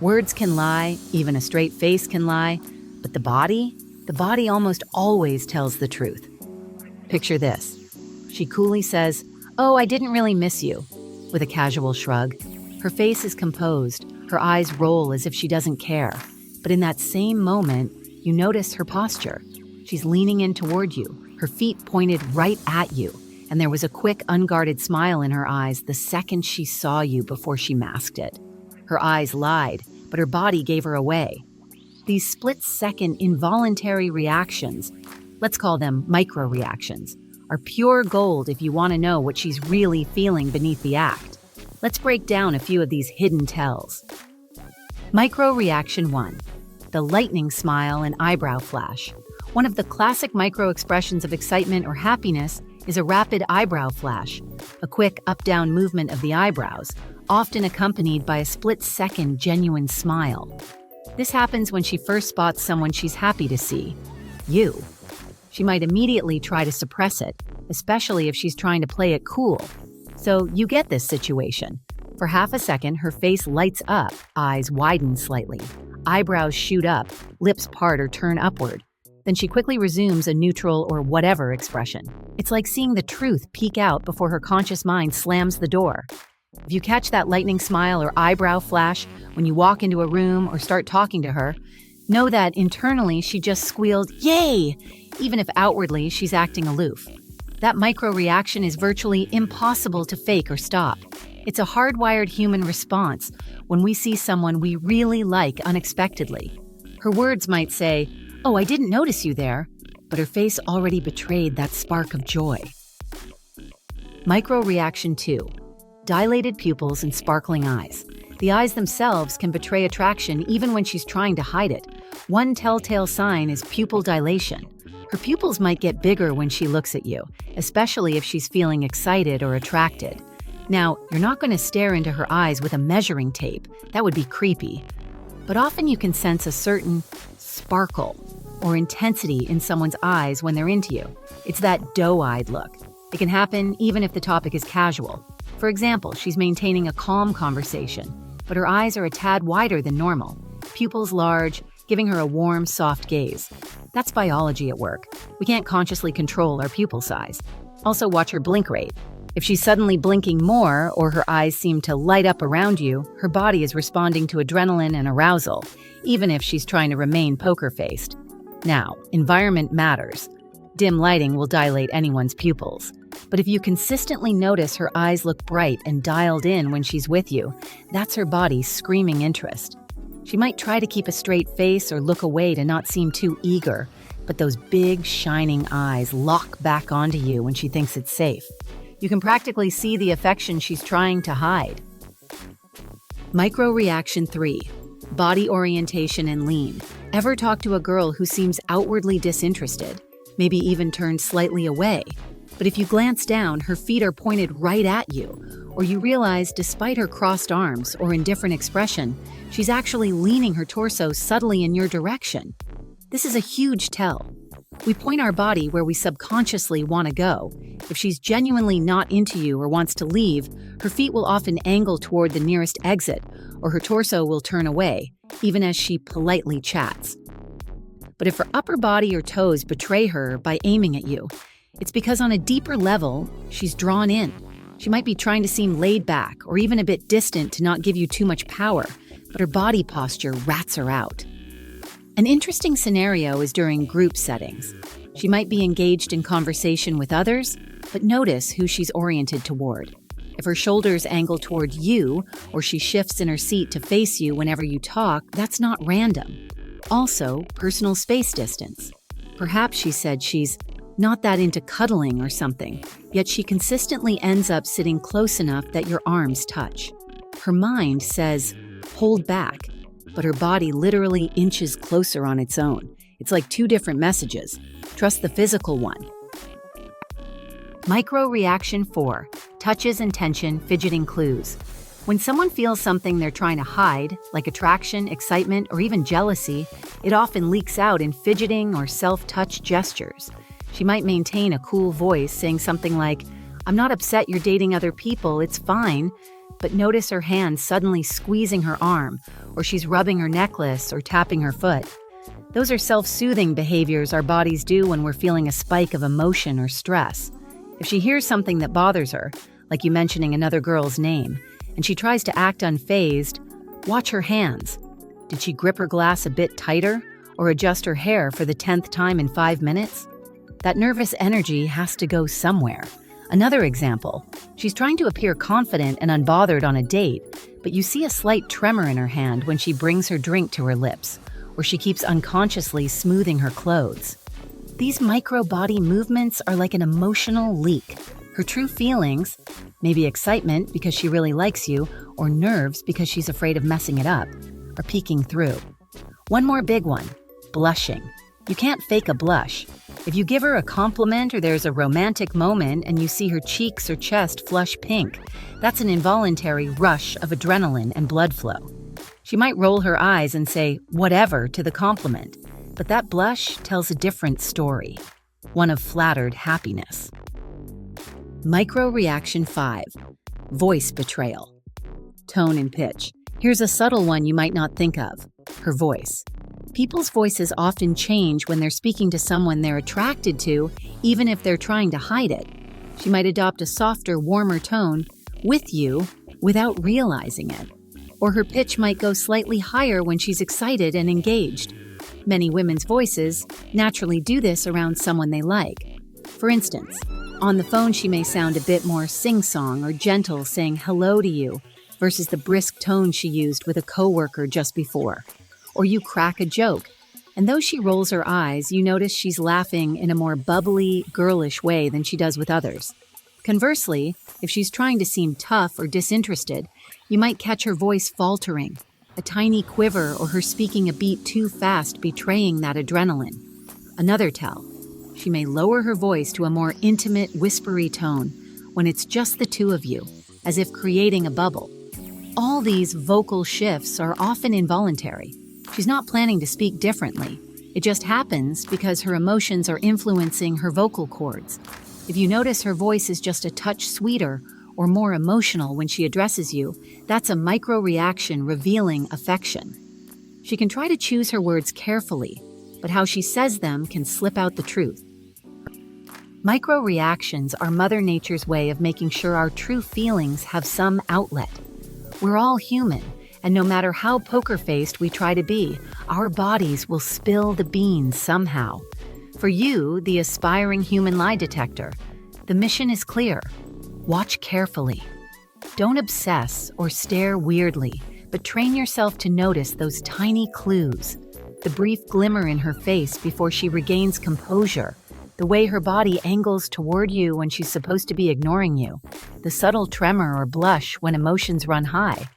Words can lie, even a straight face can lie, but the body almost always tells the truth. Picture this. She coolly says, "Oh, I didn't really miss you," with a casual shrug. Her face is composed, her eyes roll as if she doesn't care. But in that same moment, you notice her posture. She's leaning in toward you, her feet pointed right at you, and there was a quick, unguarded smile in her eyes the second she saw you before she masked it. Her eyes lied, but her body gave her away. These split-second involuntary reactions, let's call them micro-reactions, are pure gold if you want to know what she's really feeling beneath the act. Let's break down a few of these hidden tells. Micro-reaction 1. The lightning smile and eyebrow flash. One of the classic micro-expressions of excitement or happiness is a rapid eyebrow flash, a quick up-down movement of the eyebrows, often accompanied by a split-second genuine smile. This happens when she first spots someone she's happy to see, you. She might immediately try to suppress it, especially if she's trying to play it cool. So you get this situation. For half a second, her face lights up, eyes widen slightly, eyebrows shoot up, lips part or turn upward. Then she quickly resumes a neutral or whatever expression. It's like seeing the truth peek out before her conscious mind slams the door. If you catch that lightning smile or eyebrow flash when you walk into a room or start talking to her, know that internally she just squealed, "Yay!" even if outwardly she's acting aloof. That micro-reaction is virtually impossible to fake or stop. It's a hardwired human response when we see someone we really like unexpectedly. Her words might say, "Oh, I didn't notice you there," but her face already betrayed that spark of joy. Micro-reaction 2. Dilated pupils and sparkling eyes. The eyes themselves can betray attraction even when she's trying to hide it. One telltale sign is pupil dilation. Her pupils might get bigger when she looks at you, especially if she's feeling excited or attracted. Now, you're not going to stare into her eyes with a measuring tape. That would be creepy. But often you can sense a certain sparkle or intensity in someone's eyes when they're into you. It's that doe-eyed look. It can happen even if the topic is casual. For example, she's maintaining a calm conversation, but her eyes are a tad wider than normal, pupils large, giving her a warm, soft gaze. That's biology at work. We can't consciously control our pupil size. Also, watch her blink rate. If she's suddenly blinking more or her eyes seem to light up around you, her body is responding to adrenaline and arousal, even if she's trying to remain poker-faced. Now, environment matters. Dim lighting will dilate anyone's pupils. But if you consistently notice her eyes look bright and dialed in when she's with you, that's her body screaming interest. She might try to keep a straight face or look away to not seem too eager, but those big, shining eyes lock back onto you when she thinks it's safe. You can practically see the affection she's trying to hide. Micro-reaction 3. Body orientation and lean. Ever talk to a girl who seems outwardly disinterested, maybe even turned slightly away? But if you glance down, her feet are pointed right at you, or you realize despite her crossed arms or indifferent expression, she's actually leaning her torso subtly in your direction. This is a huge tell. We point our body where we subconsciously want to go. If she's genuinely not into you or wants to leave, her feet will often angle toward the nearest exit, or her torso will turn away, even as she politely chats. But if her upper body or toes betray her by aiming at you, it's because on a deeper level, she's drawn in. She might be trying to seem laid back or even a bit distant to not give you too much power, but her body posture rats her out. An interesting scenario is during group settings. She might be engaged in conversation with others, but notice who she's oriented toward. If her shoulders angle toward you, or she shifts in her seat to face you whenever you talk, that's not random. Also, personal space distance. Perhaps she said she's not that into cuddling or something, yet she consistently ends up sitting close enough that your arms touch. Her mind says, hold back, but her body literally inches closer on its own. It's like two different messages. Trust the physical one. Micro-reaction 4. Touches and tension, fidgeting clues. When someone feels something they're trying to hide, like attraction, excitement, or even jealousy, it often leaks out in fidgeting or self-touch gestures. She might maintain a cool voice saying something like, "I'm not upset you're dating other people, it's fine," but notice her hand suddenly squeezing her arm, or she's rubbing her necklace or tapping her foot. Those are self-soothing behaviors our bodies do when we're feeling a spike of emotion or stress. If she hears something that bothers her, like you mentioning another girl's name, and she tries to act unfazed, watch her hands. Did she grip her glass a bit tighter or adjust her hair for the 10th time in 5 minutes? That nervous energy has to go somewhere. Another example, she's trying to appear confident and unbothered on a date, but you see a slight tremor in her hand when she brings her drink to her lips, or she keeps unconsciously smoothing her clothes. These micro-body movements are like an emotional leak. Her true feelings, maybe excitement because she really likes you, or nerves because she's afraid of messing it up, are peeking through. One more big one, blushing. You can't fake a blush. If you give her a compliment or there's a romantic moment and you see her cheeks or chest flush pink, that's an involuntary rush of adrenaline and blood flow. She might roll her eyes and say whatever to the compliment, but that blush tells a different story, one of flattered happiness. Micro-reaction 5. Voice betrayal. Tone and pitch. Here's a subtle one you might not think of, her voice. People's voices often change when they're speaking to someone they're attracted to, even if they're trying to hide it. She might adopt a softer, warmer tone with you without realizing it. Or her pitch might go slightly higher when she's excited and engaged. Many women's voices naturally do this around someone they like. For instance, on the phone she may sound a bit more sing-song or gentle saying hello to you versus the brisk tone she used with a coworker just before. Or you crack a joke, and though she rolls her eyes, you notice she's laughing in a more bubbly, girlish way than she does with others. Conversely, if she's trying to seem tough or disinterested, you might catch her voice faltering, a tiny quiver or her speaking a beat too fast betraying that adrenaline. Another tell, she may lower her voice to a more intimate, whispery tone when it's just the two of you, as if creating a bubble. All these vocal shifts are often involuntary. She's not planning to speak differently. It just happens because her emotions are influencing her vocal cords. If you notice her voice is just a touch sweeter or more emotional when she addresses you, that's a micro-reaction revealing affection. She can try to choose her words carefully, but how she says them can slip out the truth. Micro-reactions are Mother Nature's way of making sure our true feelings have some outlet. We're all human, and no matter how poker-faced we try to be, our bodies will spill the beans somehow. For you, the aspiring human lie detector, the mission is clear. Watch carefully. Don't obsess or stare weirdly, but train yourself to notice those tiny clues. The brief glimmer in her face before she regains composure, the way her body angles toward you when she's supposed to be ignoring you, the subtle tremor or blush when emotions run high.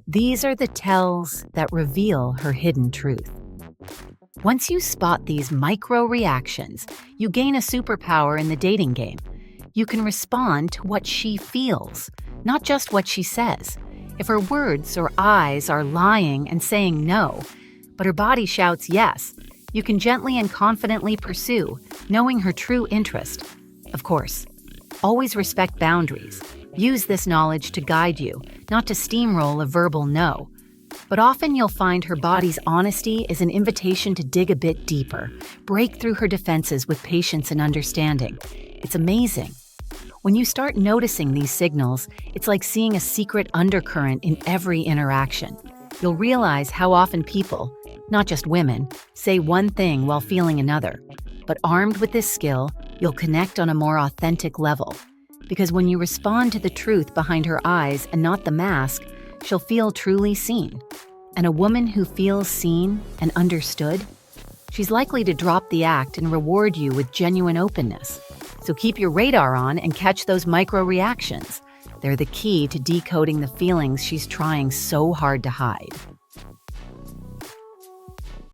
These are the tells that reveal her hidden truth. Once you spot these micro-reactions, you gain a superpower in the dating game. You can respond to what she feels, not just what she says. If her words or eyes are lying and saying no, but her body shouts yes, you can gently and confidently pursue, knowing her true interest. Of course, always respect boundaries. Use this knowledge to guide you, not to steamroll a verbal no. But often you'll find her body's honesty is an invitation to dig a bit deeper, break through her defenses with patience and understanding. It's amazing. When you start noticing these signals, it's like seeing a secret undercurrent in every interaction. You'll realize how often people, not just women, say one thing while feeling another. But armed with this skill, you'll connect on a more authentic level. Because when you respond to the truth behind her eyes and not the mask, she'll feel truly seen. And a woman who feels seen and understood, she's likely to drop the act and reward you with genuine openness. So keep your radar on and catch those micro-reactions. They're the key to decoding the feelings she's trying so hard to hide.